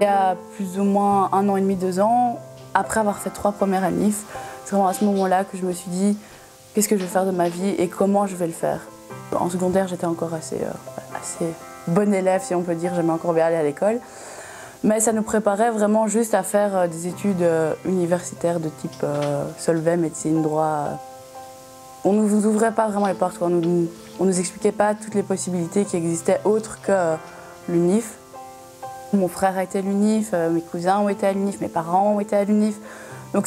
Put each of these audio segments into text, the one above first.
Il y a plus ou moins 1 an et demi, 2 ans, après avoir fait 3 premières ANIF, c'est vraiment à ce moment-là que je me suis dit qu'est-ce que je vais faire de ma vie et comment je vais le faire. En secondaire, j'étais encore assez bonne élève, si on peut dire, j'aimais encore bien aller à l'école. Mais ça nous préparait vraiment juste à faire des études universitaires de type Solvay, médecine, droit. On ne nous ouvrait pas vraiment les portes, quoi. On nous expliquait pas toutes les possibilités qui existaient autres que l'UNIF. Mon frère a été à l'UNIF, mes cousins ont été à l'UNIF, mes parents ont été à l'UNIF. Donc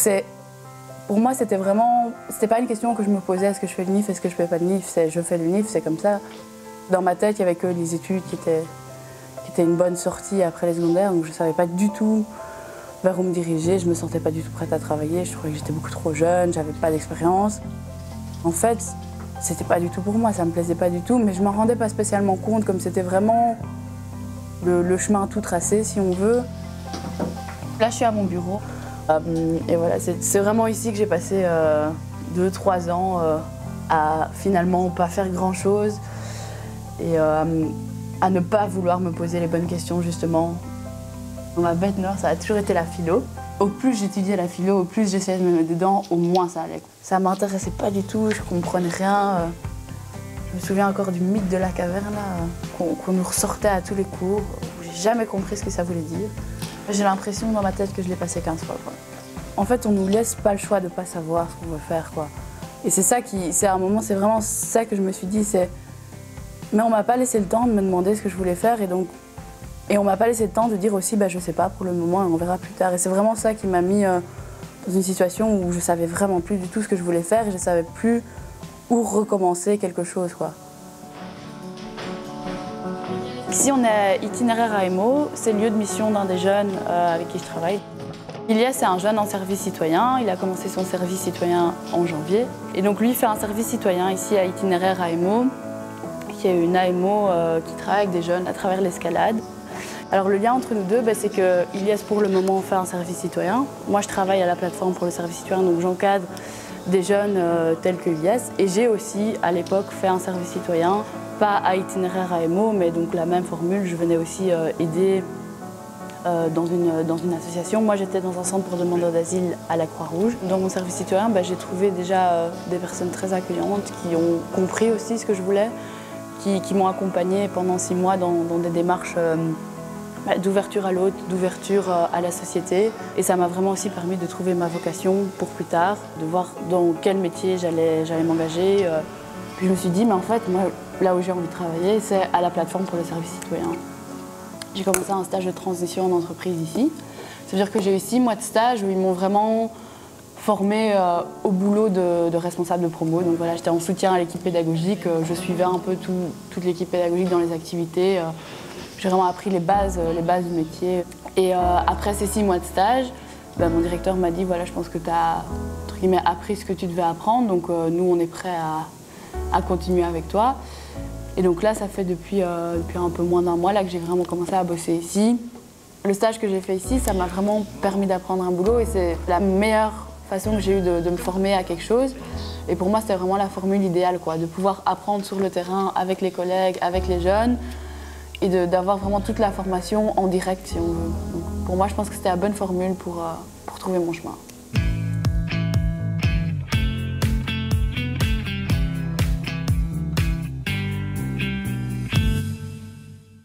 pour moi, c'était pas une question que je me posais, est-ce que je fais l'UNIF, est-ce que je fais pas l'UNIF, c'est je fais l'UNIF, c'est comme ça. Dans ma tête, il y avait que les études qui étaient une bonne sortie après les secondaires, donc je savais pas du tout vers où me diriger, je me sentais pas du tout prête à travailler, je trouvais que j'étais beaucoup trop jeune, j'avais pas d'expérience. En fait, c'était pas du tout pour moi, ça me plaisait pas du tout, mais je m'en rendais pas spécialement compte, comme c'était vraiment le chemin tout tracé, si on veut. Là, je suis à mon bureau. Et voilà, c'est vraiment ici que j'ai passé 2-3 ans à finalement pas faire grand-chose et à ne pas vouloir me poser les bonnes questions, justement. Dans ma bête noire, ça a toujours été la philo. Au plus j'étudiais la philo, au plus j'essayais de me mettre dedans, au moins ça allait. Ça m'intéressait pas du tout, je comprenais rien. Je me souviens encore du mythe de la caverne qu'on nous ressortait à tous les cours. J'ai jamais compris ce que ça voulait dire. J'ai l'impression dans ma tête que je l'ai passé 15 fois, quoi. En fait, on nous laisse pas le choix de pas savoir ce qu'on veut faire, quoi. Et c'est ça c'est à un moment, c'est vraiment ça que je me suis dit, mais on m'a pas laissé le temps de me demander ce que je voulais faire et on m'a pas laissé le temps de dire aussi, je sais pas pour le moment et on verra plus tard. Et c'est vraiment ça qui m'a mis dans une situation où je savais vraiment plus du tout ce que je voulais faire et je savais plus où recommencer quelque chose, quoi. Ici, on est itinéraire AMO, c'est le lieu de mission d'un des jeunes avec qui je travaille. Ilias, c'est un jeune en service citoyen, il a commencé son service citoyen en janvier. Et donc lui fait un service citoyen ici à itinéraire AMO, qui est une AMO qui travaille avec des jeunes à travers l'escalade. Alors le lien entre nous deux, c'est que Ilias pour le moment fait un service citoyen. Moi je travaille à la plateforme pour le service citoyen, donc j'encadre des jeunes tels que Ilias. Et j'ai aussi à l'époque fait un service citoyen, pas à itinéraire AMO, mais donc la même formule, je venais aussi aider dans une association. Moi, j'étais dans un centre pour demandeurs d'asile à la Croix-Rouge. Dans mon service citoyen, j'ai trouvé déjà des personnes très accueillantes qui ont compris aussi ce que je voulais, qui m'ont accompagnée pendant 6 mois dans des démarches d'ouverture à l'autre, d'ouverture à la société. Et ça m'a vraiment aussi permis de trouver ma vocation pour plus tard, de voir dans quel métier j'allais m'engager. Puis je me suis dit, mais en fait, moi, là où j'ai envie de travailler, c'est à la plateforme pour le service citoyen. J'ai commencé un stage de transition en entreprise ici. C'est-à-dire que j'ai eu 6 mois de stage où ils m'ont vraiment formée au boulot de responsable de promo. Donc voilà, j'étais en soutien à l'équipe pédagogique, je suivais un peu toute l'équipe pédagogique dans les activités. J'ai vraiment appris les bases du métier. Et après ces 6 mois de stage, mon directeur m'a dit, voilà, je pense que tu as entre guillemets, appris ce que tu devais apprendre, donc nous on est prêts à continuer avec toi. Et donc là, ça fait depuis un peu moins d'1 mois là, que j'ai vraiment commencé à bosser ici. Le stage que j'ai fait ici, ça m'a vraiment permis d'apprendre un boulot et c'est la meilleure façon que j'ai eue de me former à quelque chose. Et pour moi, c'était vraiment la formule idéale, quoi, de pouvoir apprendre sur le terrain avec les collègues, avec les jeunes et d'avoir vraiment toute la formation en direct, si on veut. Donc, pour moi, je pense que c'était la bonne formule pour trouver mon chemin.